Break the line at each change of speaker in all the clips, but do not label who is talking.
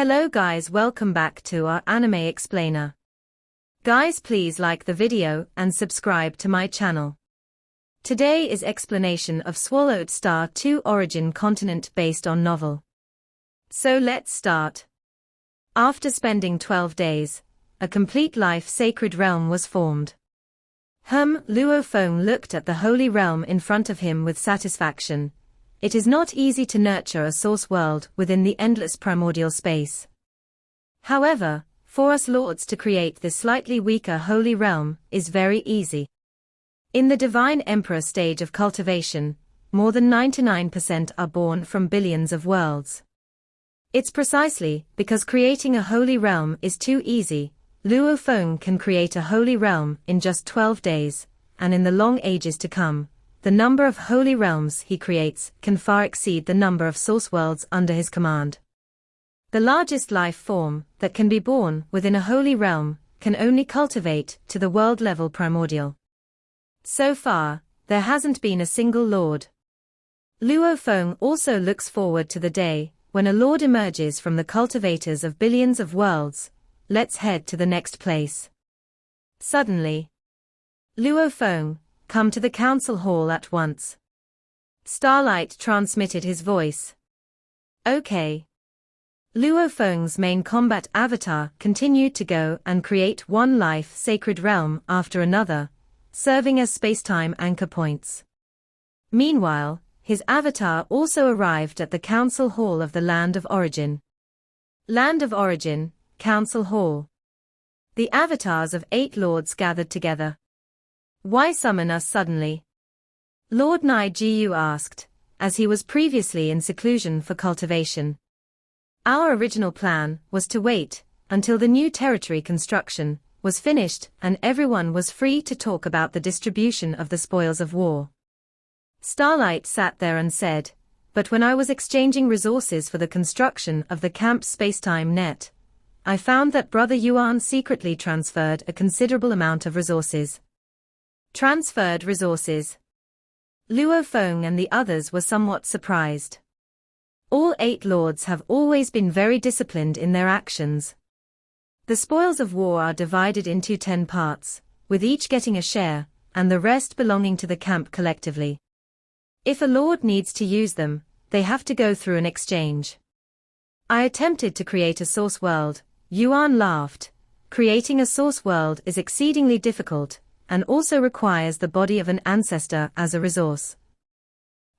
Hello guys, welcome back to our anime explainer. Guys, please like the video and subscribe to my channel. Today is explanation of Swallowed Star 2 Origin Continent based on novel. So let's start. After spending 12 days, a complete life sacred realm was formed. Luo Feng looked at the holy realm in front of him with satisfaction. It is not easy to nurture a source world within the endless primordial space. However, for us lords to create this slightly weaker holy realm is very easy. In the Divine Emperor stage of cultivation, more than 99% are born from billions of worlds. It's precisely because creating a holy realm is too easy, Luo Feng can create a holy realm in just 12 days, and in the long ages to come, the number of holy realms he creates can far exceed the number of source worlds under his command. The largest life form that can be born within a holy realm can only cultivate to the world-level primordial. So far, there hasn't been a single lord. Luo Feng also looks forward to the day when a lord emerges from the cultivators of billions of worlds. Let's head to the next place. Suddenly, Luo Feng, come to the council hall at once. Starlight transmitted his voice. Okay. Luo Feng's main combat avatar continued to go and create one life sacred realm after another, serving as space-time anchor points. Meanwhile, his avatar also arrived at the council hall of the Land of Origin. Land of Origin, Council Hall. The avatars of 8 lords gathered together. Why summon us suddenly? Lord Nai Jiu asked, as he was previously in seclusion for cultivation. Our original plan was to wait until the new territory construction was finished and everyone was free to talk about the distribution of the spoils of war. Starlight sat there and said, but when I was exchanging resources for the construction of the camp space-time net, I found that Brother Yuan secretly transferred a considerable amount of resources. Transferred resources. Luo Feng and the others were somewhat surprised. All 8 lords have always been very disciplined in their actions. The spoils of war are divided into 10 parts, with each getting a share, and the rest belonging to the camp collectively. If a lord needs to use them, they have to go through an exchange. I attempted to create a source world, Yuan laughed. Creating a source world is exceedingly difficult, and also requires the body of an ancestor as a resource.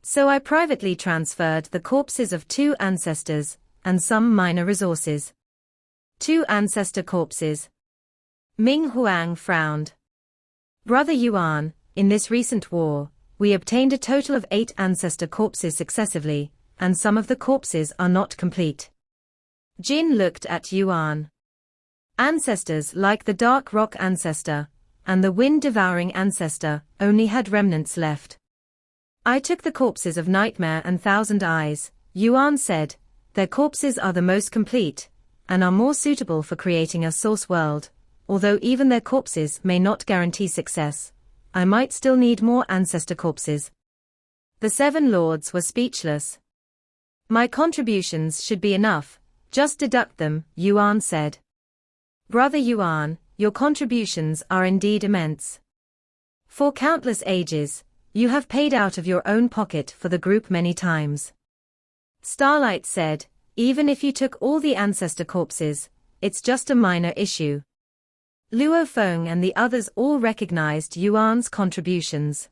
So I privately transferred the corpses of 2 ancestors, and some minor resources. 2 ancestor corpses. Ming Huang frowned. Brother Yuan, in this recent war, we obtained a total of 8 ancestor corpses successively, and some of the corpses are not complete. Jin looked at Yuan. Ancestors like the Dark Rock ancestor and the Wind-devouring ancestor only had remnants left. I took the corpses of Nightmare and Thousand Eyes, Yuan said. Their corpses are the most complete, and are more suitable for creating a source world, although even their corpses may not guarantee success. I might still need more ancestor corpses. The 7 lords were speechless. My contributions should be enough, just deduct them, Yuan said. Brother Yuan, your contributions are indeed immense. For countless ages, you have paid out of your own pocket for the group many times. Starlight said, even if you took all the ancestor corpses, it's just a minor issue. Luo Feng and the others all recognized Yuan's contributions.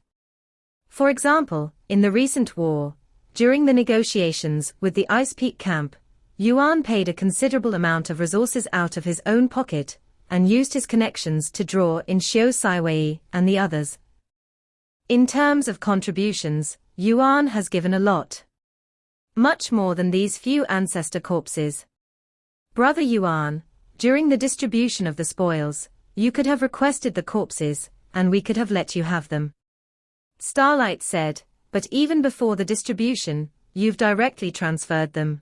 For example, in the recent war, during the negotiations with the Ice Peak camp, Yuan paid a considerable amount of resources out of his own pocket, and used his connections to draw in Xiao Saiwei and the others. In terms of contributions, Yuan has given a lot. Much more than these few ancestor corpses. Brother Yuan, during the distribution of the spoils, you could have requested the corpses, and we could have let you have them. Starlight said, but even before the distribution, you've directly transferred them.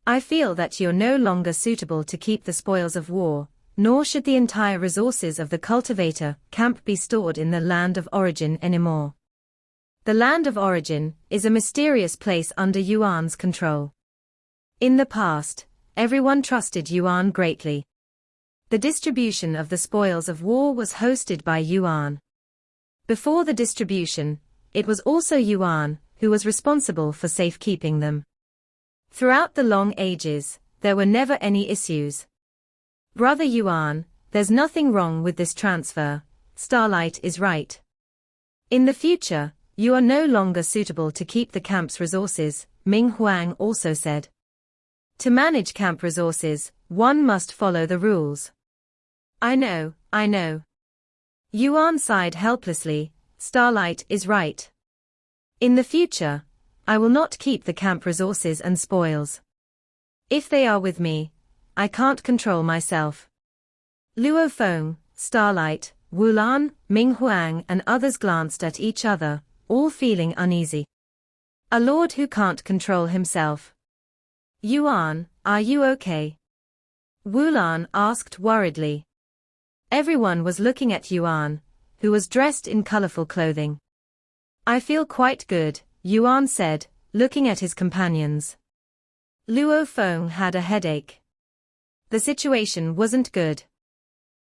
I feel that you're no longer suitable to keep the spoils of war, nor should the entire resources of the cultivator camp be stored in the Land of Origin anymore. The Land of Origin is a mysterious place under Yuan's control. In the past, everyone trusted Yuan greatly. The distribution of the spoils of war was hosted by Yuan. Before the distribution, it was also Yuan who was responsible for safekeeping them. Throughout the long ages, there were never any issues. Brother Yuan, there's nothing wrong with this transfer, Starlight is right. In the future, you are no longer suitable to keep the camp's resources, Ming Huang also said. To manage camp resources, one must follow the rules. I know. Yuan sighed helplessly, Starlight is right. In the future, I will not keep the camp resources and spoils. If they are with me, I can't control myself. Luo Feng, Starlight, Wulan, Ming Huang and others glanced at each other, all feeling uneasy. A lord who can't control himself. Yuan, are you okay? Wulan asked worriedly. Everyone was looking at Yuan, who was dressed in colorful clothing. I feel quite good, Yuan said, looking at his companions. Luo Feng had a headache. The situation wasn't good.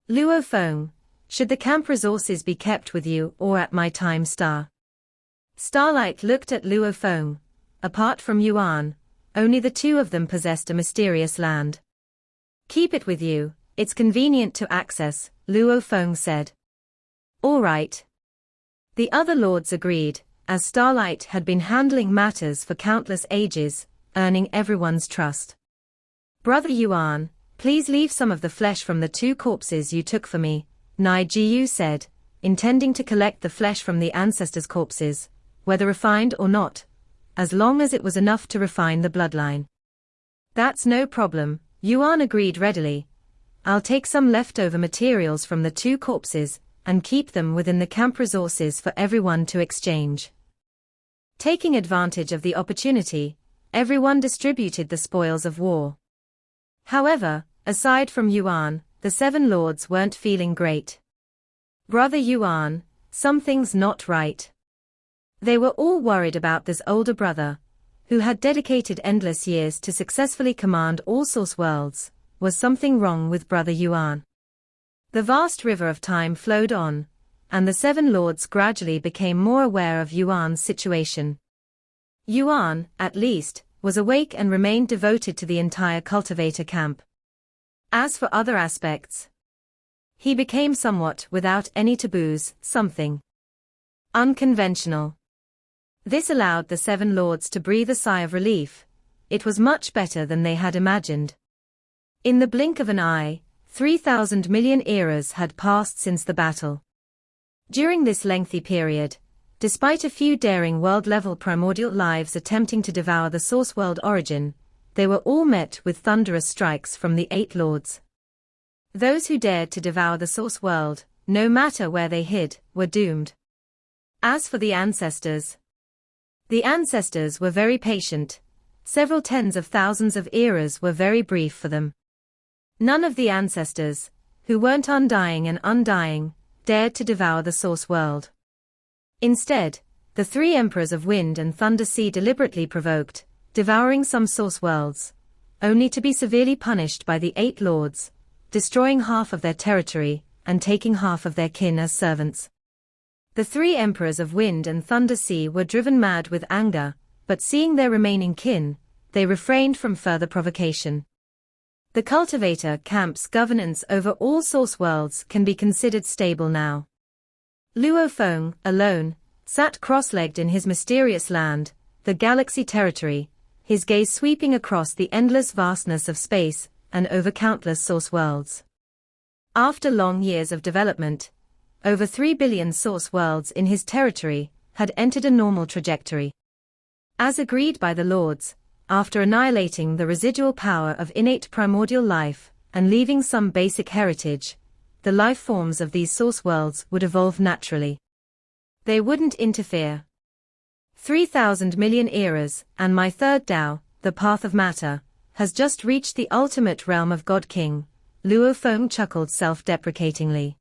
Luo Feng, should the camp resources be kept with you or at my time star? Starlight looked at Luo Feng. Apart from Yuan, only the two of them possessed a mysterious land. Keep it with you, it's convenient to access, Luo Feng said. All right. The other lords agreed, as Starlight had been handling matters for countless ages, earning everyone's trust. Brother Yuan, please leave some of the flesh from the 2 corpses you took for me, Nai Jiyu said, intending to collect the flesh from the ancestors' corpses, whether refined or not, as long as it was enough to refine the bloodline. That's no problem, Yuan agreed readily. I'll take some leftover materials from the 2 corpses, and keep them within the camp resources for everyone to exchange. Taking advantage of the opportunity, everyone distributed the spoils of war. However, aside from Yuan, the 7 lords weren't feeling great. Brother Yuan, something's not right. They were all worried about this older brother, who had dedicated endless years to successfully command all source worlds. Was something wrong with Brother Yuan? The vast river of time flowed on, and the 7 lords gradually became more aware of Yuan's situation. Yuan, at least, was awake and remained devoted to the entire cultivator camp. As for other aspects, he became somewhat without any taboos, something unconventional. This allowed the 7 lords to breathe a sigh of relief. It was much better than they had imagined. In the blink of an eye, 3,000 million eras had passed since the battle. During this lengthy period, despite a few daring world-level primordial lives attempting to devour the source world origin, they were all met with thunderous strikes from the 8 lords. Those who dared to devour the source world, no matter where they hid, were doomed. As for the ancestors were very patient. Several tens of thousands of eras were very brief for them. None of the ancestors, who weren't undying and undying, dared to devour the source world. Instead, the 3 emperors of wind and thunder sea deliberately provoked, devouring some source worlds, only to be severely punished by the 8 lords, destroying half of their territory, and taking half of their kin as servants. The 3 emperors of wind and thunder sea were driven mad with anger, but seeing their remaining kin, they refrained from further provocation. The cultivator camp's governance over all source worlds can be considered stable now. Luo Feng, alone, sat cross-legged in his mysterious land, the galaxy territory, his gaze sweeping across the endless vastness of space and over countless source worlds. After long years of development, over 3 billion source worlds in his territory had entered a normal trajectory. As agreed by the lords, after annihilating the residual power of innate primordial life and leaving some basic heritage, the life forms of these source worlds would evolve naturally. They wouldn't interfere. 3,000 million eras, and my 3rd Tao, the path of matter, has just reached the ultimate realm of God King, Luo Feng chuckled self-deprecatingly.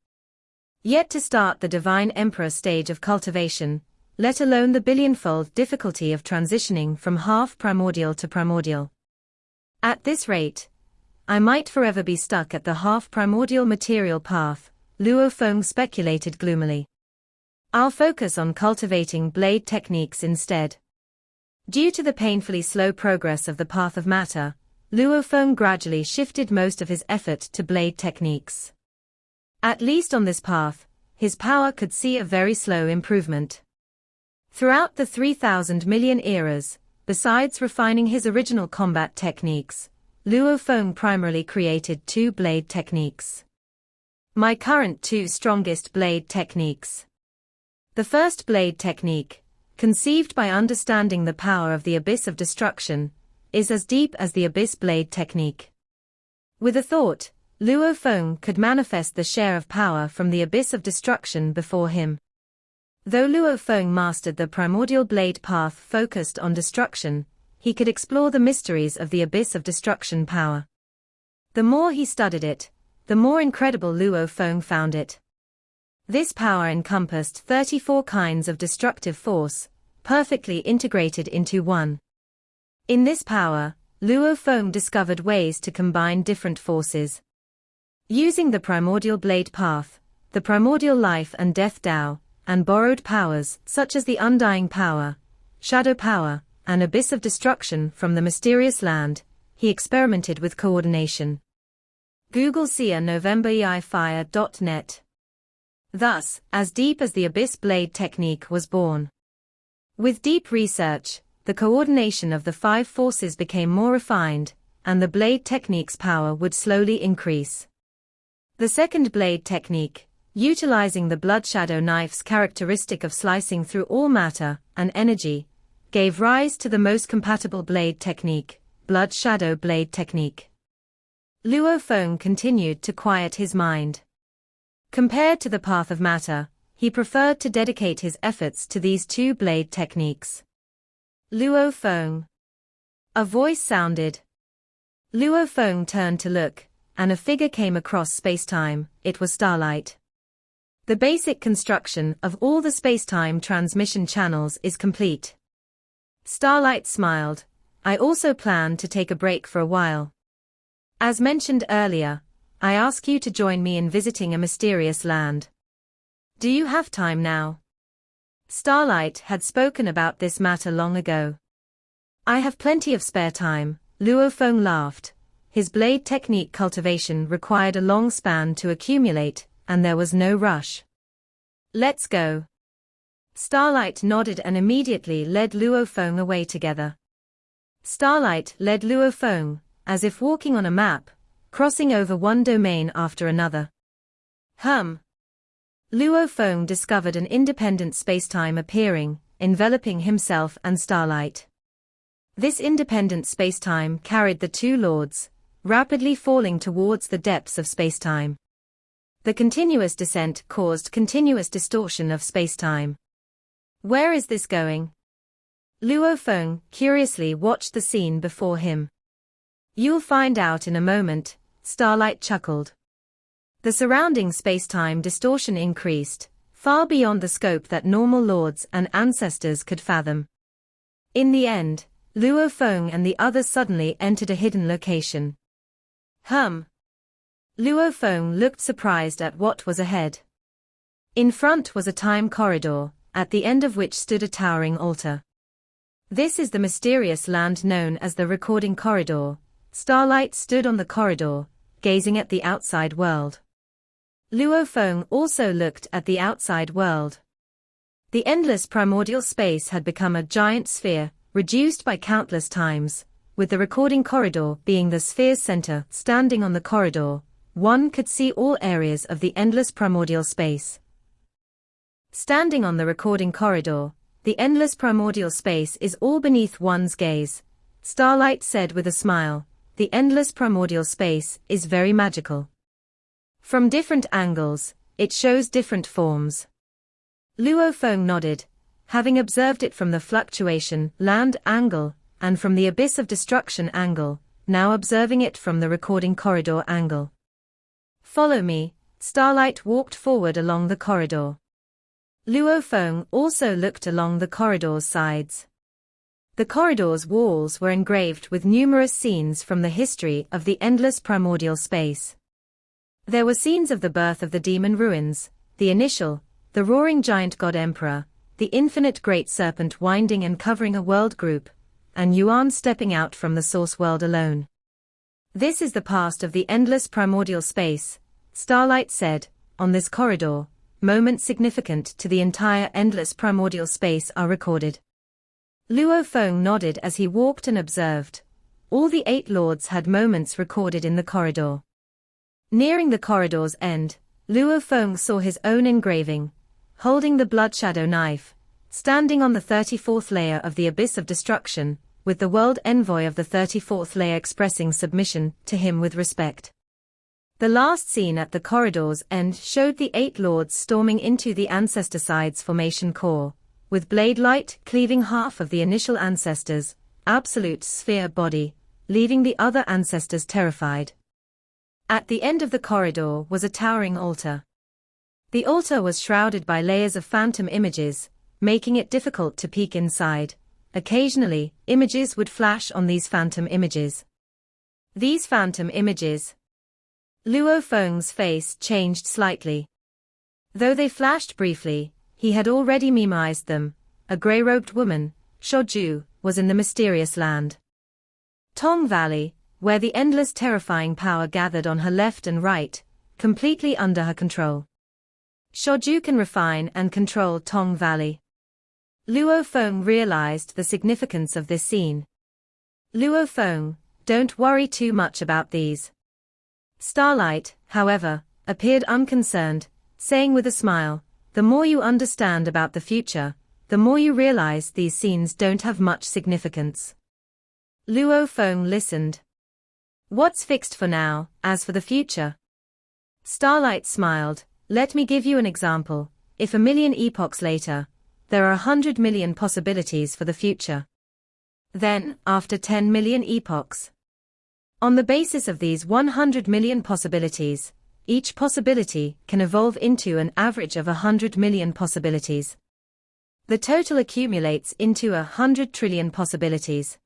Yet to start the Divine Emperor stage of cultivation, let alone the billionfold difficulty of transitioning from half primordial to primordial. At this rate, I might forever be stuck at the half-primordial material path, Luo Feng speculated gloomily. I'll focus on cultivating blade techniques instead. Due to the painfully slow progress of the path of matter, Luo Feng gradually shifted most of his effort to blade techniques. At least on this path, his power could see a very slow improvement. Throughout the 3,000 million eras, besides refining his original combat techniques, Luo Feng primarily created 2 blade techniques. My current 2 strongest blade techniques. The first blade technique, conceived by understanding the power of the Abyss of Destruction, is as deep as the Abyss blade technique. With a thought, Luo Feng could manifest the share of power from the Abyss of Destruction before him. Though Luo Feng mastered the primordial blade path focused on destruction, he could explore the mysteries of the Abyss of Destruction power. The more he studied it, the more incredible Luo Feng found it. This power encompassed 34 kinds of destructive force, perfectly integrated into one. In this power, Luo Feng discovered ways to combine different forces. Using the primordial blade path, the primordial life and death Tao, and borrowed powers such as the undying power, shadow power, and abyss of destruction from the mysterious land, he experimented with coordination. Google Sia NovemberEIFire.net. Thus, as deep as the abyss blade technique was born. With deep research, the coordination of the 5 forces became more refined, and the blade technique's power would slowly increase. The second blade technique, utilizing the blood shadow knife's characteristic of slicing through all matter and energy, gave rise to the most compatible blade technique, blood shadow blade technique. Luo Feng continued to quiet his mind. Compared to the path of matter, he preferred to dedicate his efforts to these 2 blade techniques. Luo Feng. A voice sounded. Luo Feng turned to look, and a figure came across space-time. It was Starlight. The basic construction of all the space-time transmission channels is complete. Starlight smiled. I also plan to take a break for a while. As mentioned earlier, I ask you to join me in visiting a mysterious land. Do you have time now? Starlight had spoken about this matter long ago. I have plenty of spare time, Luo Feng laughed. His blade technique cultivation required a long span to accumulate, and there was no rush. Let's go. Starlight nodded and immediately led Luo Feng away together. Starlight led Luo Feng, as if walking on a map, crossing over one domain after another. Luo Feng discovered an independent spacetime appearing, enveloping himself and Starlight. This independent spacetime carried the 2 lords, rapidly falling towards the depths of spacetime. The continuous descent caused continuous distortion of spacetime. Where is this going? Luo Feng curiously watched the scene before him. You'll find out in a moment, Starlight chuckled. The surrounding spacetime distortion increased, far beyond the scope that normal lords and ancestors could fathom. In the end, Luo Feng and the others suddenly entered a hidden location. Luo Feng looked surprised at what was ahead. In front was a time corridor, at the end of which stood a towering altar. This is the mysterious land known as the Recording Corridor. Starlight stood on the corridor, gazing at the outside world. Luo Feng also looked at the outside world. The endless primordial space had become a giant sphere, reduced by countless times, with the Recording Corridor being the sphere's center. Standing on the corridor, one could see all areas of the endless primordial space. Standing on the Recording Corridor, the endless primordial space is all beneath one's gaze. Starlight said with a smile, the endless primordial space is very magical. From different angles, it shows different forms. Luo Feng nodded, having observed it from the fluctuation land angle, and from the abyss of destruction angle, now observing it from the Recording Corridor angle. Follow me. Starlight walked forward along the corridor. Luo Feng also looked along the corridor's sides. The corridor's walls were engraved with numerous scenes from the history of the endless primordial space. There were scenes of the birth of the demon ruins, the initial, the roaring giant god emperor, the infinite great serpent winding and covering a world group, and Yuan stepping out from the source world alone. This is the past of the endless primordial space, Starlight said. On this corridor, moments significant to the entire endless primordial space are recorded. Luo Feng nodded as he walked and observed. All the 8 lords had moments recorded in the corridor. Nearing the corridor's end, Luo Feng saw his own engraving, holding the blood shadow knife, standing on the 34th layer of the abyss of destruction, with the world envoy of the 34th layer expressing submission to him with respect. The last scene at the corridor's end showed the 8 lords storming into the Ancestor Side's formation core, with blade light cleaving half of the initial ancestors' absolute sphere body, leaving the other ancestors terrified. At the end of the corridor was a towering altar. The altar was shrouded by layers of phantom images, making it difficult to peek inside. Occasionally, images would flash on these phantom images. These phantom images. Luo Feng's face changed slightly. Though they flashed briefly, he had already memorized them. A grey-robed woman, Shoju, was in the mysterious land Tong Valley, where the endless terrifying power gathered on her left and right, completely under her control. Shoju can refine and control Tong Valley. Luo Feng realized the significance of this scene. Luo Feng, don't worry too much about these. Starlight, however, appeared unconcerned, saying with a smile, the more you understand about the future, the more you realize these scenes don't have much significance. Luo Feng listened. What's fixed for now, as for the future? Starlight smiled. Let me give you an example. If 1,000,000 epochs later, there are 100 million possibilities for the future. Then, after 10 million epochs. On the basis of these 100 million possibilities, each possibility can evolve into an average of 100 million possibilities. The total accumulates into 100 trillion possibilities.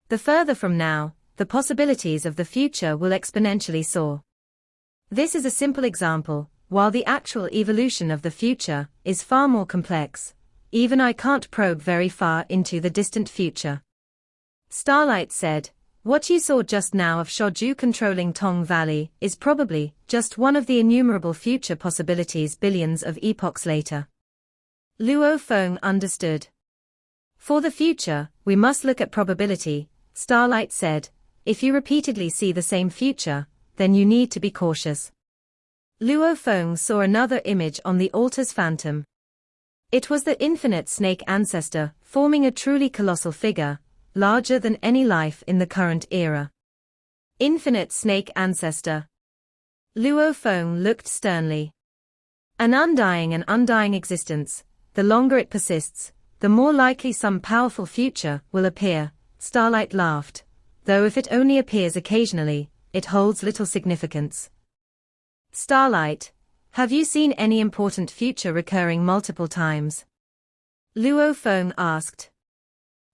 The further from now, the possibilities of the future will exponentially soar. This is a simple example, while the actual evolution of the future is far more complex. Even I can't probe very far into the distant future. Starlight said, what you saw just now of Shoju controlling Tong Valley is probably just one of the innumerable future possibilities billions of epochs later. Luo Feng understood. For the future, we must look at probability, Starlight said. If you repeatedly see the same future, then you need to be cautious. Luo Feng saw another image on the altar's phantom. It was the infinite snake ancestor, forming a truly colossal figure, larger than any life in the current era. Infinite snake ancestor. Luo Feng looked sternly. An undying existence, the longer it persists, the more likely some powerful future will appear, Starlight laughed. Though if it only appears occasionally, it holds little significance. Starlight, have you seen any important future recurring multiple times? Luo Feng asked.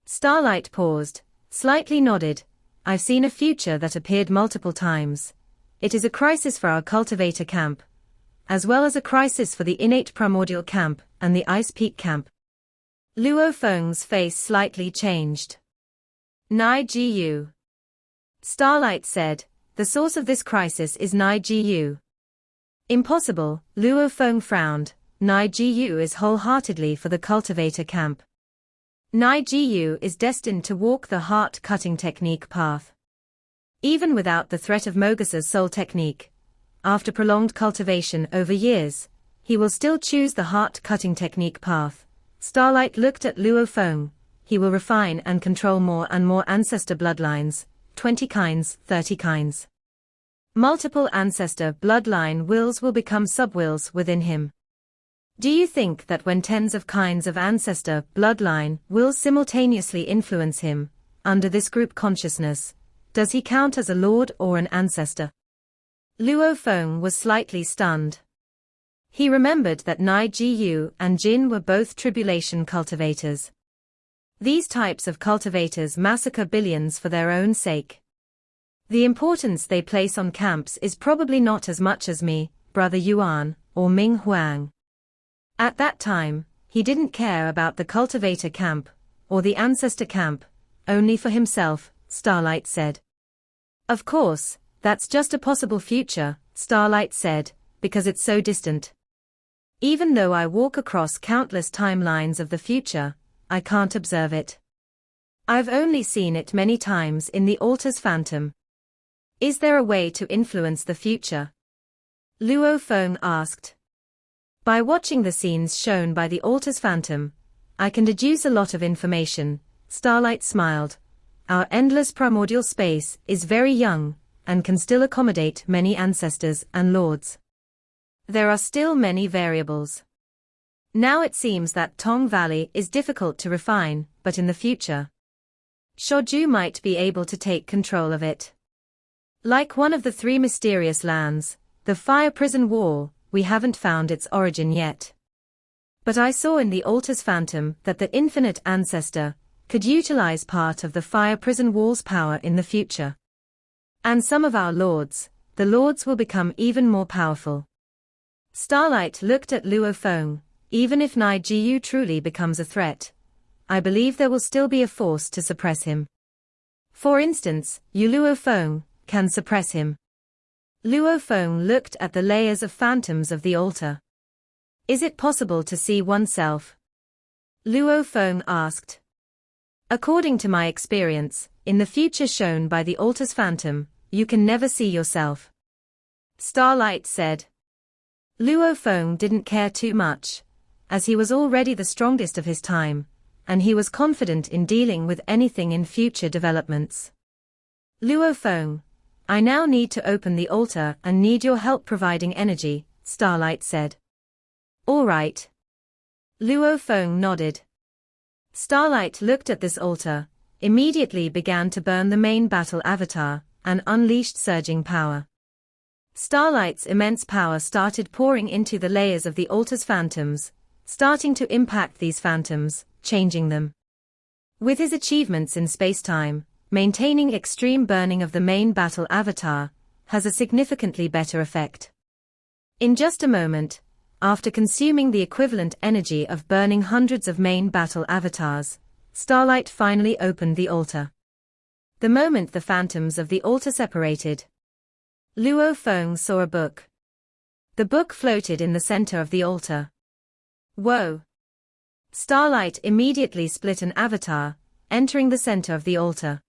Starlight paused, slightly nodded. I've seen a future that appeared multiple times. It is a crisis for our cultivator camp, as well as a crisis for the innate primordial camp and the ice peak camp. Luo Feng's face slightly changed. Nai Gu. Starlight said, the source of this crisis is Nai Gu. Impossible, Luo Feng frowned. Nai Gu is wholeheartedly for the cultivator camp. Nai Gu is destined to walk the heart-cutting technique path. Even without the threat of Mogusa's soul technique, after prolonged cultivation over years, he will still choose the heart-cutting technique path. Starlight looked at Luo Feng. He will refine and control more and more ancestor bloodlines, 20 kinds, 30 kinds. Multiple ancestor bloodline wills will become sub-wills within him. Do you think that when tens of kinds of ancestor bloodline will simultaneously influence him, under this group consciousness, does he count as a lord or an ancestor? Luo Feng was slightly stunned. He remembered that Nai Gu and Jin were both tribulation cultivators. These types of cultivators massacre billions for their own sake. The importance they place on camps is probably not as much as me, Brother Yuan, or Ming Huang. At that time, he didn't care about the cultivator camp, or the ancestor camp, only for himself, Starlight said. Of course, that's just a possible future, Starlight said, because it's so distant. Even though I walk across countless timelines of the future, I can't observe it. I've only seen it many times in the altar's phantom. Is there a way to influence the future? Luo Feng asked. By watching the scenes shown by the altar's phantom, I can deduce a lot of information, Starlight smiled. Our endless primordial space is very young, and can still accommodate many ancestors and lords. There are still many variables. Now it seems that Tong Valley is difficult to refine, but in the future, Shoju might be able to take control of it. Like one of the three mysterious lands, the Fire Prison Wall, we haven't found its origin yet. But I saw in the altar's phantom that the infinite ancestor could utilize part of the Fire Prison Wall's power in the future. And some of our lords, the lords will become even more powerful. Starlight looked at Luo Feng. Even if Nai Jiu truly becomes a threat, I believe there will still be a force to suppress him. For instance, Luo Feng can suppress him. Luo Feng looked at the layers of phantoms of the altar. Is it possible to see oneself? Luo Feng asked. According to my experience, in the future shown by the altar's phantom, you can never see yourself. Starlight said. Luo Feng didn't care too much, as he was already the strongest of his time, and he was confident in dealing with anything in future developments. Luo Feng, I now need to open the altar and need your help providing energy, Starlight said. All right. Luo Feng nodded. Starlight looked at this altar, immediately began to burn the main battle avatar, and unleashed surging power. Starlight's immense power started pouring into the layers of the altar's phantoms, starting to impact these phantoms, changing them. With his achievements in space-time, maintaining extreme burning of the main battle avatar has a significantly better effect. In just a moment, after consuming the equivalent energy of burning hundreds of main battle avatars, Starlight finally opened the altar. The moment the phantoms of the altar separated, Luo Feng saw a book. The book floated in the center of the altar. Whoa! Starlight immediately split an avatar, entering the center of the altar.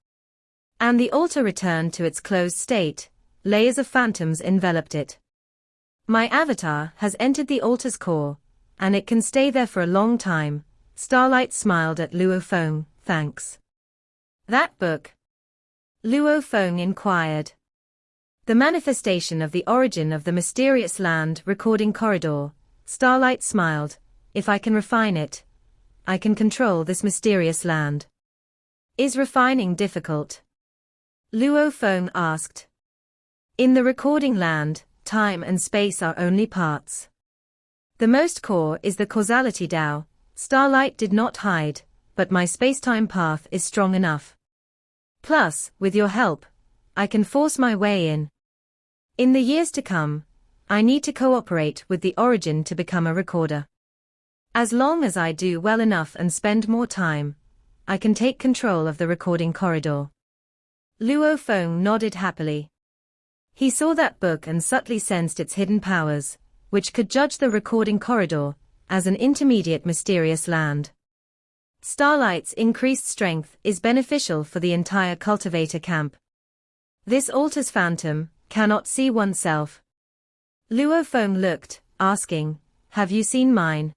And the altar returned to its closed state, layers of phantoms enveloped it. My avatar has entered the altar's core, and it can stay there for a long time. Starlight smiled at Luo Feng, thanks. That book? Luo Feng inquired. The manifestation of the origin of the mysterious land recording corridor, Starlight smiled. If I can refine it, I can control this mysterious land. Is refining difficult? Luo Feng asked. In the recording land, time and space are only parts. The most core is the causality Tao. Starlight did not hide, but my space-time path is strong enough. Plus, with your help, I can force my way in. In the years to come, I need to cooperate with the origin to become a recorder. As long as I do well enough and spend more time, I can take control of the recording corridor. Luo Feng nodded happily. He saw that book and subtly sensed its hidden powers, which could judge the recording corridor as an intermediate mysterious land. Starlight's increased strength is beneficial for the entire cultivator camp. This altar's phantom cannot see oneself. Luo Feng looked, asking, have you seen mine?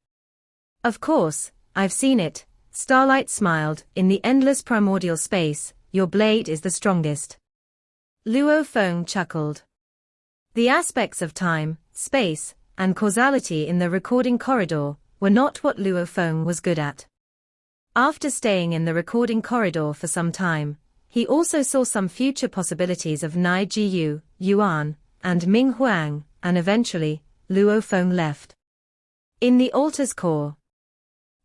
Of course, I've seen it. Starlight smiled. In the endless primordial space, your blade is the strongest. Luo Feng chuckled. The aspects of time, space, and causality in the recording corridor were not what Luo Feng was good at. After staying in the recording corridor for some time, he also saw some future possibilities of Nai Jiu, Yuan, and Ming Huang, and eventually, Luo Feng left. In the altar's core.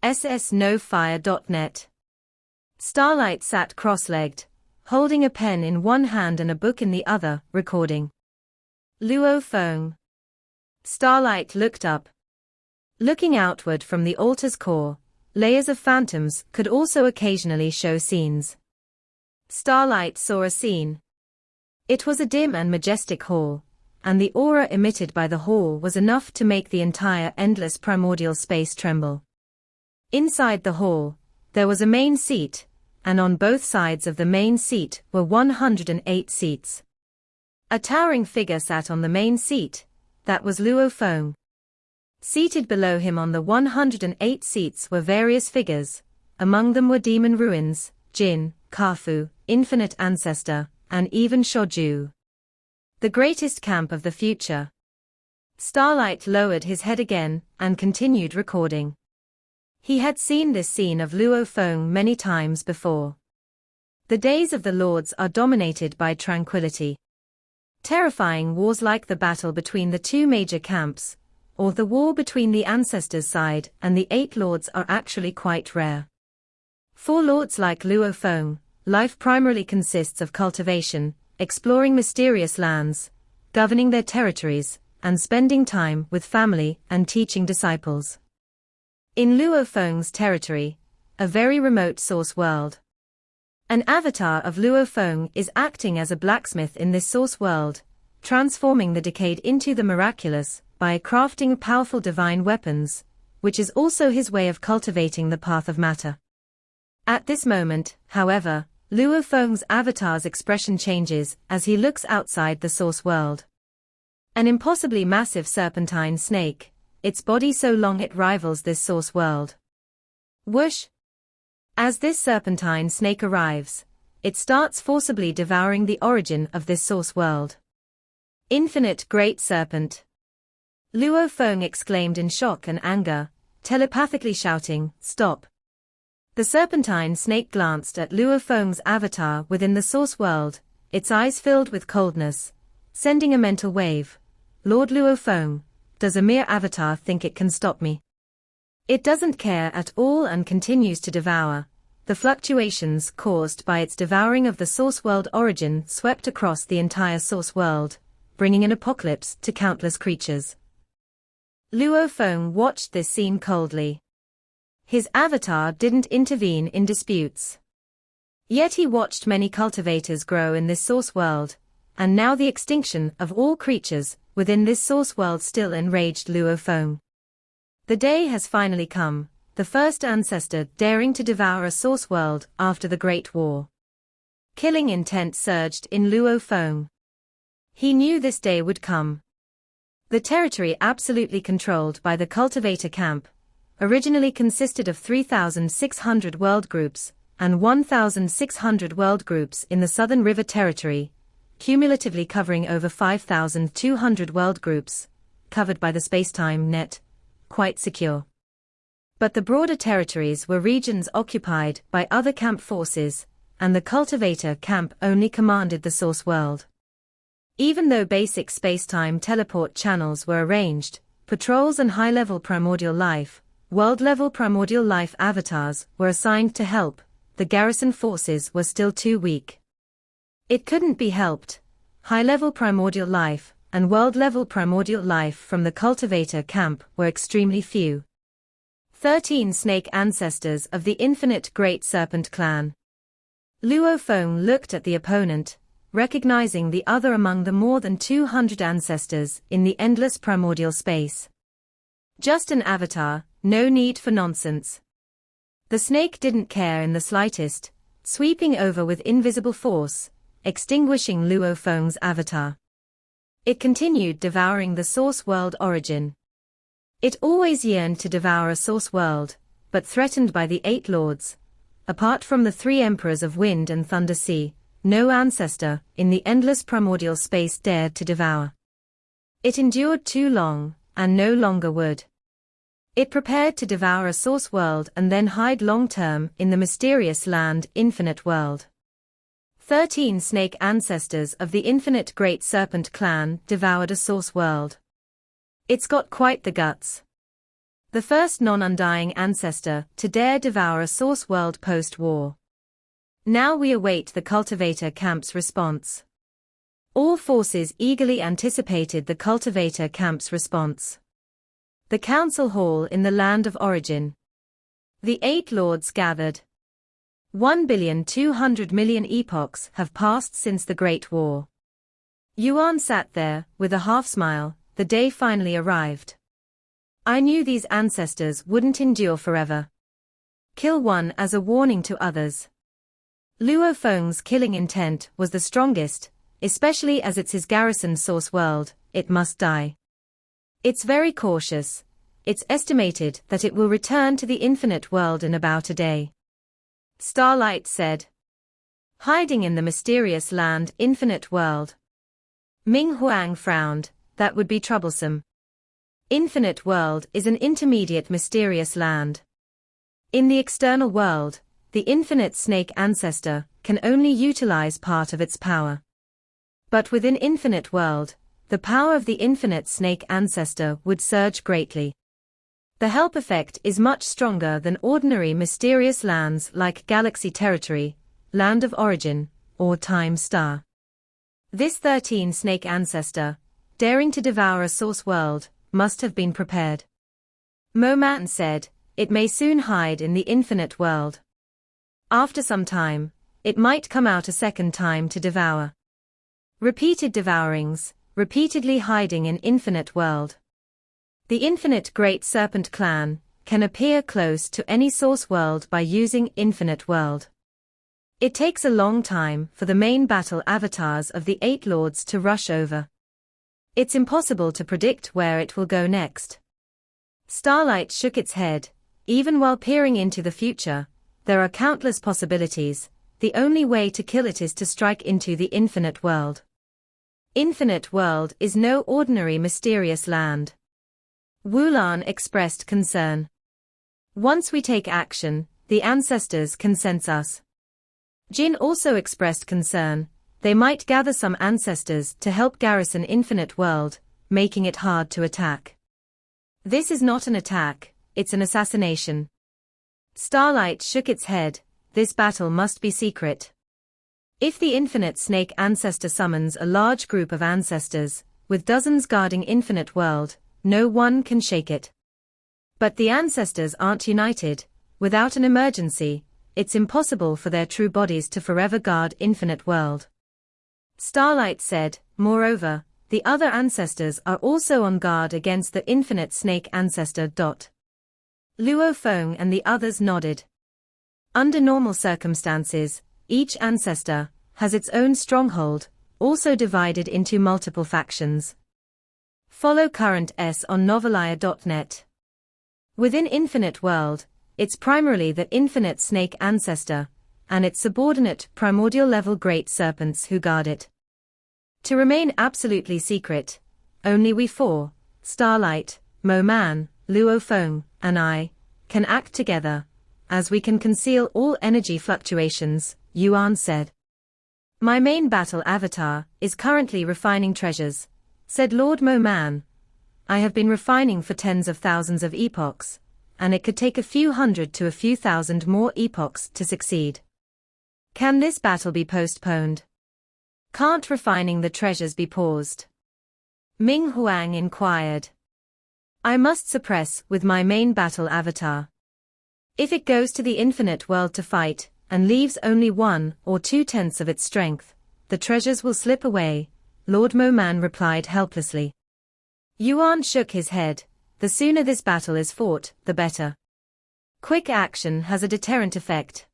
ssnofire.net Starlight sat cross-legged, holding a pen in one hand and a book in the other, recording. Luo Feng. Starlight looked up. Looking outward from the altar's core, layers of phantoms could also occasionally show scenes. Starlight saw a scene. It was a dim and majestic hall, and the aura emitted by the hall was enough to make the entire endless primordial space tremble. Inside the hall, there was a main seat, and on both sides of the main seat were 108 seats. A towering figure sat on the main seat. That was Luo Feng. Seated below him on the 108 seats were various figures. Among them were demon ruins, Jin, Kafu, infinite ancestor, and even Shoju. The greatest camp of the future. Starlight lowered his head again and continued recording. He had seen this scene of Luo Feng many times before. The days of the lords are dominated by tranquility. Terrifying wars like the battle between the two major camps, or the war between the ancestors' side and the 8 lords are actually quite rare. For lords like Luo Feng, life primarily consists of cultivation, exploring mysterious lands, governing their territories, and spending time with family and teaching disciples. In Luo Feng's territory, a very remote source world. An avatar of Luo Feng is acting as a blacksmith in this source world, transforming the decayed into the miraculous by crafting powerful divine weapons, which is also his way of cultivating the path of matter. At this moment, however, Luo Feng's avatar's expression changes as he looks outside the source world. An impossibly massive serpentine snake, its body so long it rivals this source world. Whoosh! As this serpentine snake arrives, it starts forcibly devouring the origin of this source world. Infinite Great Serpent! Luo Feng exclaimed in shock and anger, telepathically shouting, "Stop!" The serpentine snake glanced at Luo Feng's avatar within the source world, its eyes filled with coldness, sending a mental wave. "Lord Luo Feng, does a mere avatar think it can stop me?" It doesn't care at all and continues to devour. The fluctuations caused by its devouring of the source world origin swept across the entire source world, bringing an apocalypse to countless creatures. Luo Feng watched this scene coldly. His avatar didn't intervene in disputes. Yet he watched many cultivators grow in this source world, and now the extinction of all creatures within this source world still enraged Luo Feng. The day has finally come, the first ancestor daring to devour a source world after the Great War. Killing intent surged in Luo Feng. He knew this day would come. The territory absolutely controlled by the cultivator camp originally consisted of 3,600 world groups and 1,600 world groups in the Southern River Territory, cumulatively covering over 5,200 world groups, covered by the spacetime net, quite secure. But the broader territories were regions occupied by other camp forces, and the cultivator camp only commanded the source world. Even though basic spacetime teleport channels were arranged, patrols and high-level primordial life, world-level primordial life avatars were assigned to help, the garrison forces were still too weak. It couldn't be helped. High-level primordial life and world-level primordial life from the cultivator camp were extremely few. 13 snake ancestors of the infinite Great Serpent clan. Luo Feng looked at the opponent, recognizing the other among the more than 200 ancestors in the endless primordial space. Just an avatar, no need for nonsense. The snake didn't care in the slightest, sweeping over with invisible force, extinguishing Luo Feng's avatar. It continued devouring the source world origin. It always yearned to devour a source world, but threatened by the 8 lords. Apart from the 3 emperors of Wind and Thunder Sea, no ancestor in the endless primordial space dared to devour. It endured too long, and no longer would. It prepared to devour a source world and then hide long-term in the mysterious land Infinite World. 13 snake ancestors of the Infinite Great Serpent clan devoured a source world. It's got quite the guts. The first non-undying ancestor to dare devour a source world post-war. Now we await the cultivator camp's response. All forces eagerly anticipated the cultivator camp's response. The council hall in the land of origin. The 8 lords gathered. 1,200,000,000 epochs have passed since the Great War. Yuan sat there, with a half-smile. The day finally arrived. I knew these ancestors wouldn't endure forever. Kill one as a warning to others. Luo Feng's killing intent was the strongest, especially as it's his garrison source world. It must die. It's very cautious. It's estimated that it will return to the infinite world in about a day. Starlight said. Hiding in the mysterious land infinite world. Ming Huang frowned. That would be troublesome. Infinite world is an intermediate mysterious land. In the external world, the infinite snake ancestor can only utilize part of its power. But within infinite world, the power of the infinite snake ancestor would surge greatly. The help effect is much stronger than ordinary mysterious lands like Galaxy Territory, Land of Origin, or Time Star. This 13 snake ancestor, daring to devour a source world, must have been prepared. Mo Man said, it may soon hide in the infinite world. After some time, it might come out a second time to devour. Repeated devourings, repeatedly hiding in infinite world. The infinite Great Serpent clan can appear close to any source world by using infinite world. It takes a long time for the main battle avatars of the 8 lords to rush over. It's impossible to predict where it will go next. Starlight shook its head. Even while peering into the future, there are countless possibilities. The only way to kill it is to strike into the infinite world. Infinite world is no ordinary mysterious land. Wulan expressed concern. Once we take action, the ancestors can sense us. Jin also expressed concern. They might gather some ancestors to help garrison infinite world, making it hard to attack. This is not an attack, it's an assassination. Starlight shook its head. This battle must be secret. If the infinite snake ancestor summons a large group of ancestors, with dozens guarding infinite world, no one can shake it. But the ancestors aren't united. Without an emergency, it's impossible for their true bodies to forever guard infinite world. Starlight said, moreover, the other ancestors are also on guard against the infinite snake ancestor. Luo Feng and the others nodded. Under normal circumstances, each ancestor has its own stronghold, also divided into multiple factions. Follow current S on novelia.net. Within infinite world, it's primarily the infinite snake ancestor, and its subordinate primordial level great serpents who guard it. To remain absolutely secret, only we 4, Starlight, Mo Man, Luo Feng, and I, can act together, as we can conceal all energy fluctuations, Yuan said. My main battle avatar is currently refining treasures, said Lord Mo Man. I have been refining for tens of thousands of epochs, and it could take a few hundred to a few thousand more epochs to succeed. Can this battle be postponed? Can't refining the treasures be paused? Ming Huang inquired. I must suppress with my main battle avatar. If it goes to the infinite world to fight, and leaves only 1 or 2/10 of its strength, the treasures will slip away, Lord Mo Man replied helplessly. Yuan shook his head. The sooner this battle is fought, the better. Quick action has a deterrent effect.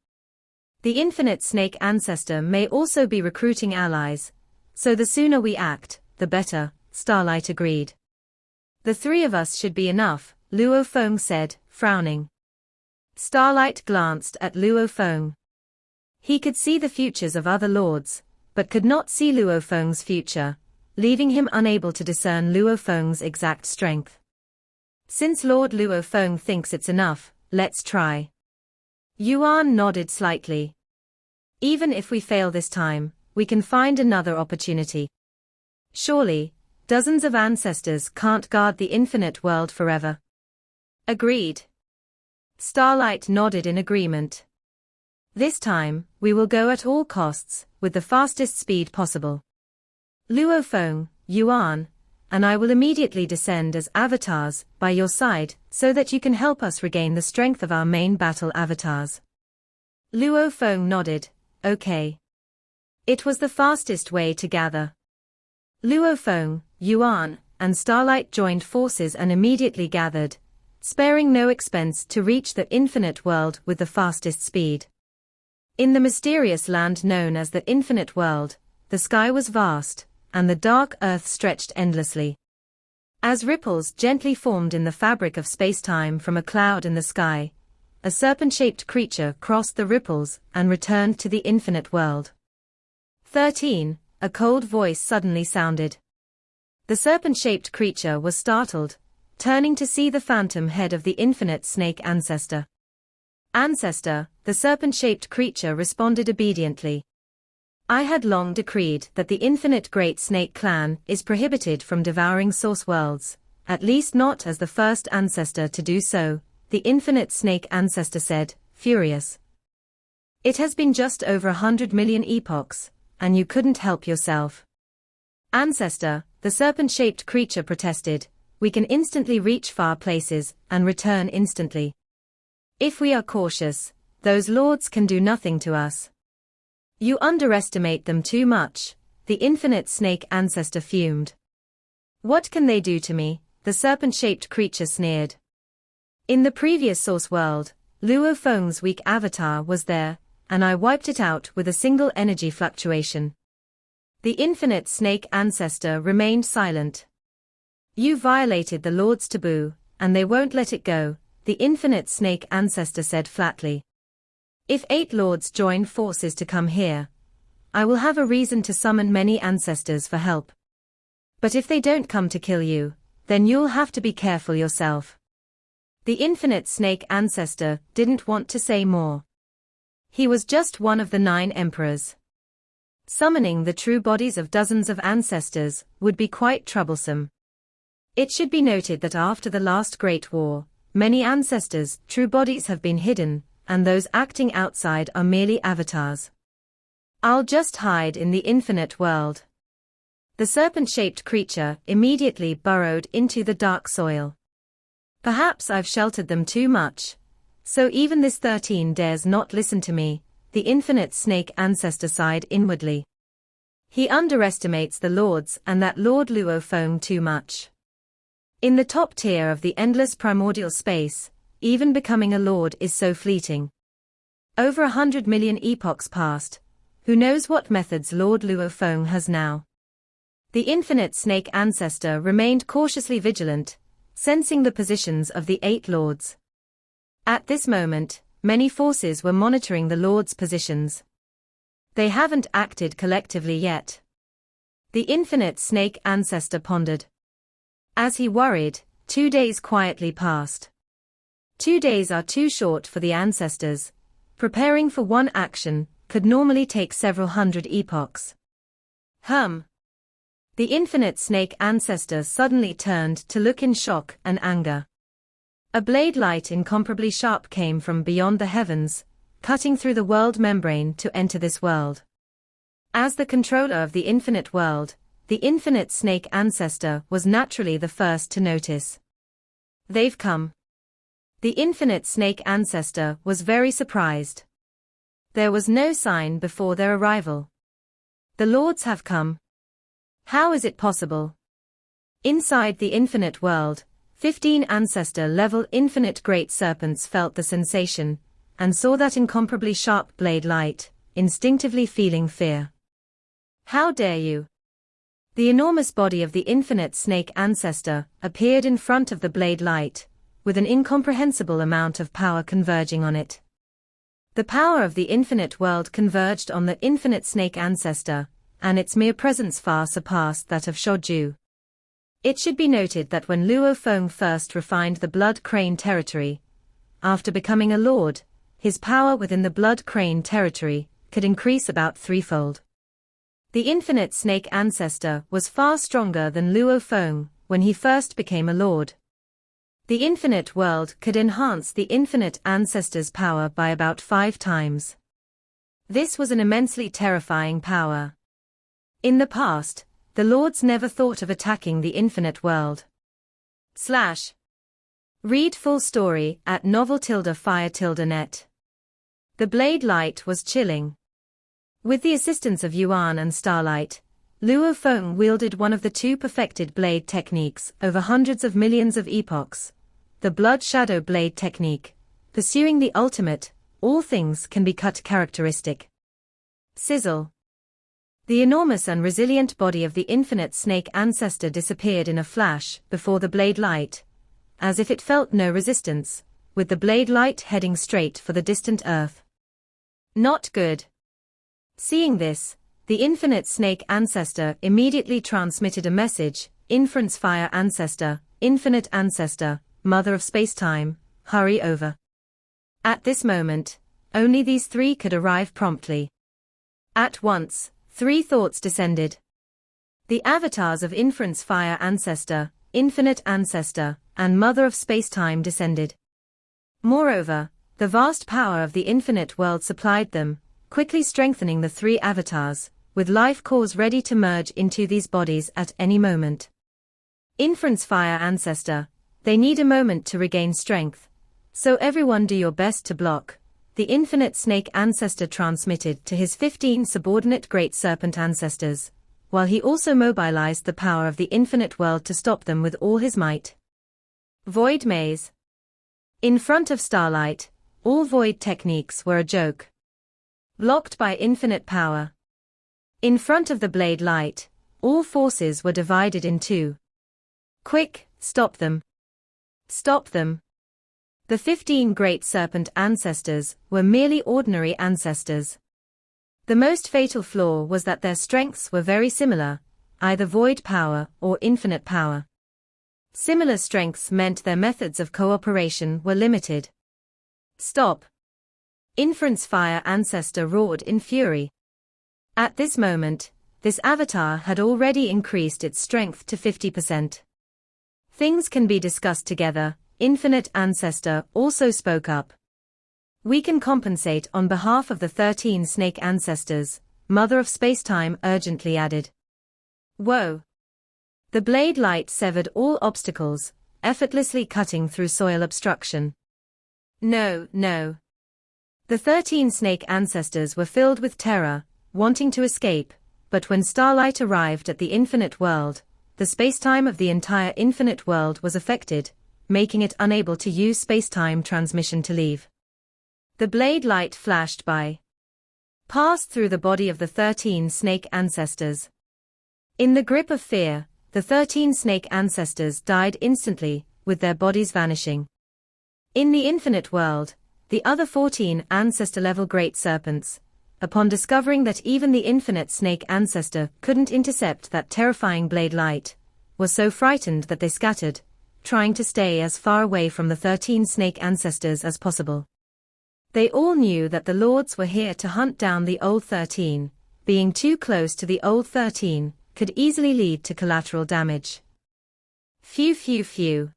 The infinite snake ancestor may also be recruiting allies, so the sooner we act, the better, Starlight agreed. The 3 of us should be enough, Luo Feng said, frowning. Starlight glanced at Luo Feng. He could see the futures of other lords, but could not see Luo Feng's future, leaving him unable to discern Luo Feng's exact strength. Since Lord Luo Feng thinks it's enough, let's try. Yuan nodded slightly. Even if we fail this time, we can find another opportunity. Surely, dozens of ancestors can't guard the infinite world forever. Agreed. Starlight nodded in agreement. This time, we will go at all costs, with the fastest speed possible. Luo Feng, Yuan, and I will immediately descend as avatars by your side so that you can help us regain the strength of our main battle avatars. Luo Feng nodded, okay. It was the fastest way to gather. Luo Feng, Yuan, and Starlight joined forces and immediately gathered, sparing no expense to reach the infinite world with the fastest speed. In the mysterious land known as the infinite world, the sky was vast, and the dark earth stretched endlessly. As ripples gently formed in the fabric of space-time from a cloud in the sky, a serpent-shaped creature crossed the ripples and returned to the infinite world. 13. A cold voice suddenly sounded. The serpent-shaped creature was startled, turning to see the phantom head of the infinite snake ancestor. Ancestor, the serpent-shaped creature responded obediently. I had long decreed that the infinite great snake clan is prohibited from devouring source worlds, at least not as the first ancestor to do so, the infinite snake ancestor said, furious. It has been just over 100 million epochs, and you couldn't help yourself. Ancestor, the serpent-shaped creature protested, we can instantly reach far places and return instantly. If we are cautious, those lords can do nothing to us. You underestimate them too much, the infinite snake ancestor fumed. What can they do to me? The serpent-shaped creature sneered. In the previous source world, Luo Feng's weak avatar was there, and I wiped it out with a single energy fluctuation. The infinite snake ancestor remained silent. You violated the Lord's taboo, and they won't let it go, the infinite snake ancestor said flatly. If 8 lords join forces to come here, I will have a reason to summon many ancestors for help. But if they don't come to kill you, then you'll have to be careful yourself. The infinite snake ancestor didn't want to say more. He was just one of the 9 emperors. Summoning the true bodies of dozens of ancestors would be quite troublesome. It should be noted that after the last Great War, many ancestors' true bodies have been hidden, and those acting outside are merely avatars. I'll just hide in the infinite world. The serpent-shaped creature immediately burrowed into the dark soil. Perhaps I've sheltered them too much, so even this 13 dares not listen to me, the infinite snake ancestor sighed inwardly. He underestimates the lords and that Lord Luo Feng too much. In the top tier of the endless primordial space, even becoming a lord is so fleeting. Over 100 million epochs passed. Who knows what methods Lord Luo Feng has now? The infinite snake ancestor remained cautiously vigilant, sensing the positions of the 8 lords. At this moment, many forces were monitoring the lords' positions. They haven't acted collectively yet. The infinite snake ancestor pondered. As he worried, 2 days quietly passed. 2 days are too short for the ancestors. Preparing for one action could normally take several hundred epochs. The infinite snake ancestor suddenly turned to look in shock and anger. A blade light incomparably sharp came from beyond the heavens, cutting through the world membrane to enter this world. As the controller of the infinite world, the infinite snake ancestor was naturally the first to notice. They've come. The infinite snake ancestor was very surprised. There was no sign before their arrival. The lords have come. How is it possible? Inside the infinite world, 15 ancestor-level infinite great serpents felt the sensation, and saw that incomparably sharp blade light, instinctively feeling fear. How dare you? The enormous body of the infinite snake ancestor appeared in front of the blade light, with an incomprehensible amount of power converging on it. The power of the infinite world converged on the infinite snake ancestor, and its mere presence far surpassed that of Shoju. It should be noted that when Luo Feng first refined the Blood Crane territory, after becoming a lord, his power within the Blood Crane territory could increase about 3-fold. The infinite snake ancestor was far stronger than Luo Feng when he first became a lord. The infinite world could enhance the infinite ancestor's power by about 5 times. This was an immensely terrifying power. In the past, the Lords never thought of attacking the infinite world. Read full story at novel-fire-net. The blade light was chilling. With the assistance of Yuan and Starlight, Luo Feng wielded one of the two perfected blade techniques over hundreds of millions of epochs, the blood shadow blade technique, pursuing the ultimate, all things can be cut characteristic. Sizzle. The enormous and resilient body of the infinite snake ancestor disappeared in a flash before the blade light, as if it felt no resistance, with the blade light heading straight for the distant earth. Not good. Seeing this, the infinite snake ancestor immediately transmitted a message: Inference Fire Ancestor, Infinite Ancestor, Mother of Space-Time, hurry over. At this moment, only these three could arrive promptly. At once, three thoughts descended. The avatars of Inference Fire Ancestor, Infinite Ancestor, and Mother of Space-Time descended. Moreover, the vast power of the infinite world supplied them, quickly strengthening the three avatars, with life cores ready to merge into these bodies at any moment. Inference Fire Ancestor, they need a moment to regain strength, so everyone do your best to block. The infinite snake ancestor transmitted to his 15 subordinate great serpent ancestors, while he also mobilized the power of the infinite world to stop them with all his might. Void Maze. In front of Starlight, all void techniques were a joke. Blocked by infinite power. In front of the blade light, all forces were divided in two. Quick, stop them. Stop them. The 15 great serpent ancestors were merely ordinary ancestors. The most fatal flaw was that their strengths were very similar, either void power or infinite power. Similar strengths meant their methods of cooperation were limited. Stop! Inference Fire Ancestor roared in fury. At this moment, this avatar had already increased its strength to 50%. Things can be discussed together. Infinite Ancestor also spoke up. We can compensate on behalf of the 13 snake ancestors, Mother of Spacetime urgently added. Whoa! The blade light severed all obstacles, effortlessly cutting through soil obstruction. No. The 13 snake ancestors were filled with terror, wanting to escape, but when Starlight arrived at the infinite world, the spacetime of the entire infinite world was affected, making it unable to use spacetime transmission to leave. The blade light flashed by. Passed through the body of the 13 snake ancestors. In the grip of fear, the 13 snake ancestors died instantly, with their bodies vanishing. In the infinite world, the other 14 ancestor-level great serpents, upon discovering that even the infinite snake ancestor couldn't intercept that terrifying blade light, were so frightened that they scattered, trying to stay as far away from the 13 snake ancestors as possible. They all knew that the Lords were here to hunt down the old 13, being too close to the old 13 could easily lead to collateral damage. Phew.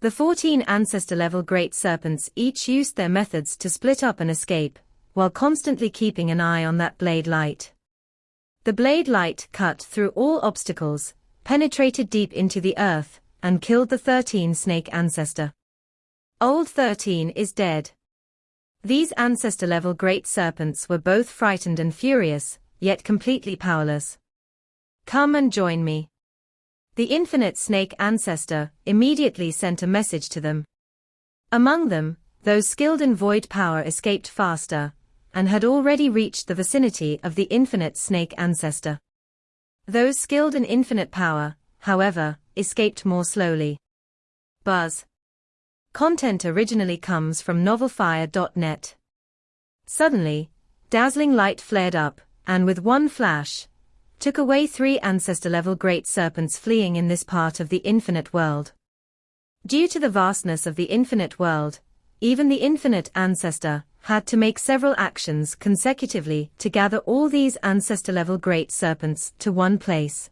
The 14 ancestor-level great serpents each used their methods to split up and escape, while constantly keeping an eye on that blade light. The blade light cut through all obstacles, penetrated deep into the earth, and killed the 13 snake ancestor. Old 13 is dead. These ancestor-level great serpents were both frightened and furious, yet completely powerless. Come and join me. The infinite snake ancestor immediately sent a message to them. Among them, those skilled in void power escaped faster, and had already reached the vicinity of the infinite snake ancestor. Those skilled in infinite power, however, escaped more slowly. Buzz. Content originally comes from novelfire.net. Suddenly, dazzling light flared up, and with one flash, took away 3 ancestor-level great serpents fleeing in this part of the infinite world. Due to the vastness of the infinite world, even the infinite ancestor had to make several actions consecutively to gather all these ancestor-level great serpents to one place.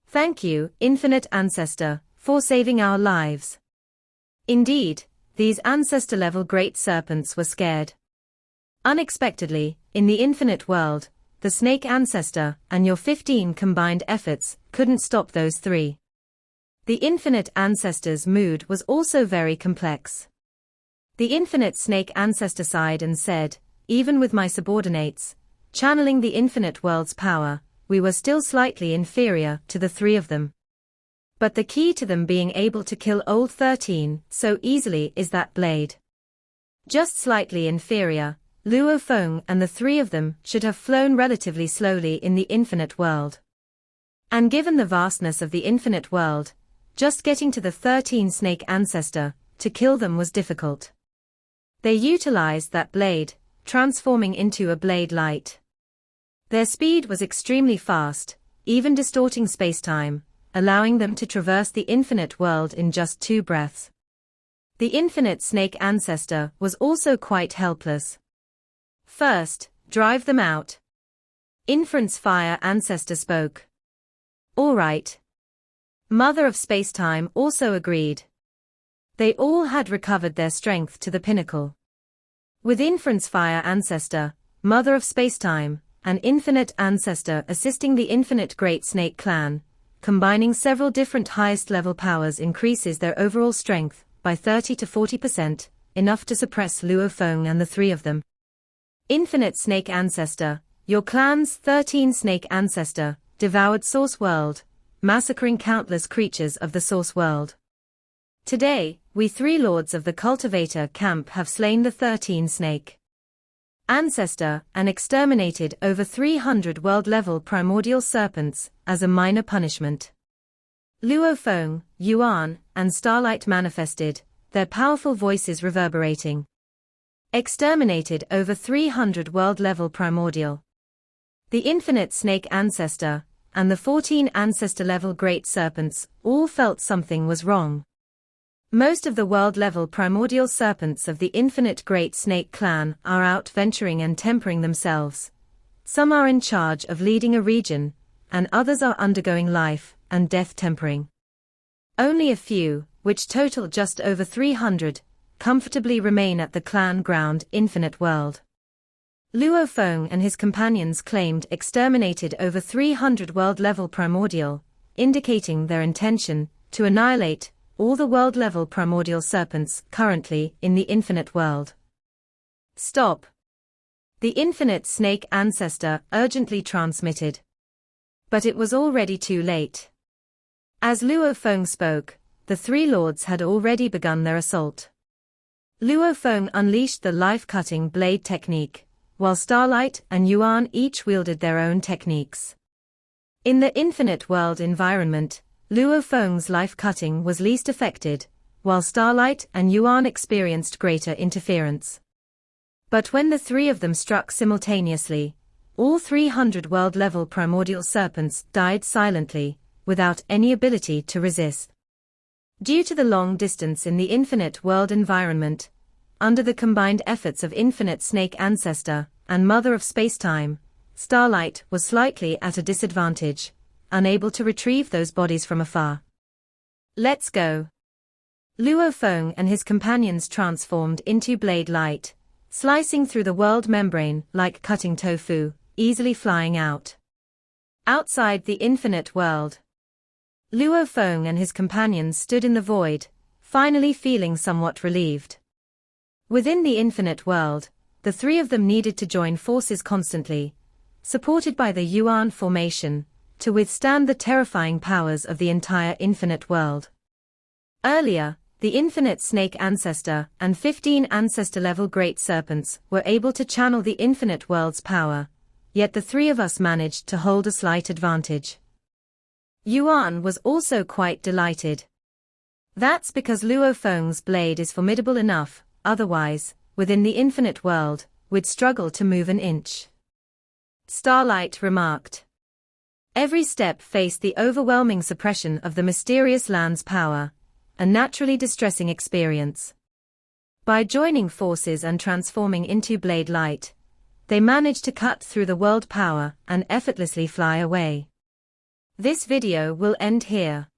Thank you, Infinite Ancestor, for saving our lives. Indeed, these ancestor-level great serpents were scared. Unexpectedly, in the infinite world, the snake ancestor and your 15 combined efforts couldn't stop those three. The infinite ancestor's mood was also very complex. The infinite snake ancestor sighed and said, "Even with my subordinates, channeling the infinite world's power, we were still slightly inferior to the three of them. But the key to them being able to kill old 13 so easily is that blade. Just slightly inferior, Luo Feng and the three of them should have flown relatively slowly in the infinite world. And given the vastness of the infinite world, just getting to the 13 snake ancestor to kill them was difficult. They utilized that blade, transforming into a blade light. Their speed was extremely fast, even distorting spacetime, allowing them to traverse the infinite world in just 2 breaths. The infinite snake ancestor was also quite helpless. First, drive them out. Inference Fire ancestor spoke. All right. Mother of Spacetime also agreed. They all had recovered their strength to the pinnacle. With Inference Fire ancestor, Mother of Spacetime, and Infinite ancestor assisting the Infinite Great Snake clan, combining several different highest level powers increases their overall strength by 30 to 40%, enough to suppress Luo Feng and the three of them. Infinite Snake ancestor, your clan's 13 snake ancestor, devoured Source World, massacring countless creatures of the Source World. Today, we 3 lords of the Cultivator camp have slain the 13 snake ancestor and exterminated over 300 world-level primordial serpents as a minor punishment. Luo Feng, Yuan, and Starlight manifested, their powerful voices reverberating. Exterminated over 300 world-level primordial. The infinite snake ancestor, and the 14 ancestor-level great serpents, all felt something was wrong. Most of the world-level primordial serpents of the infinite great snake clan are out venturing and tempering themselves. Some are in charge of leading a region, and others are undergoing life and death tempering. Only a few, which total just over 300, comfortably remain at the clan ground infinite world. Luo Feng and his companions claimed exterminated over 300 world-level primordial, indicating their intention to annihilate all the world-level primordial serpents currently in the infinite world. Stop! The infinite snake ancestor urgently transmitted. But it was already too late. As Luo Feng spoke, the 3 lords had already begun their assault. Luo Feng unleashed the life-cutting blade technique, while Starlight and Yuan each wielded their own techniques. In the infinite world environment, Luo Feng's life-cutting was least affected, while Starlight and Yuan experienced greater interference. But when the 3 of them struck simultaneously, all 300 world-level primordial serpents died silently, without any ability to resist. Due to the long distance in the infinite world environment, under the combined efforts of Infinite Snake Ancestor and Mother of Spacetime, Starlight was slightly at a disadvantage, unable to retrieve those bodies from afar. Let's go. Luo Feng and his companions transformed into blade light, slicing through the world membrane like cutting tofu, easily flying out. Outside the infinite world, Luo Feng and his companions stood in the void, finally feeling somewhat relieved. Within the infinite world, the 3 of them needed to join forces constantly, supported by the Yuan formation, to withstand the terrifying powers of the entire infinite world. Earlier, the infinite snake ancestor and 15 ancestor-level great serpents were able to channel the infinite world's power, yet the 3 of us managed to hold a slight advantage. Yuan was also quite delighted. That's because Luo Feng's blade is formidable enough, otherwise, within the infinite world, we'd struggle to move an inch. Starlight remarked. Every step faced the overwhelming suppression of the mysterious land's power, a naturally distressing experience. By joining forces and transforming into blade light, they managed to cut through the world power and effortlessly fly away. This video will end here.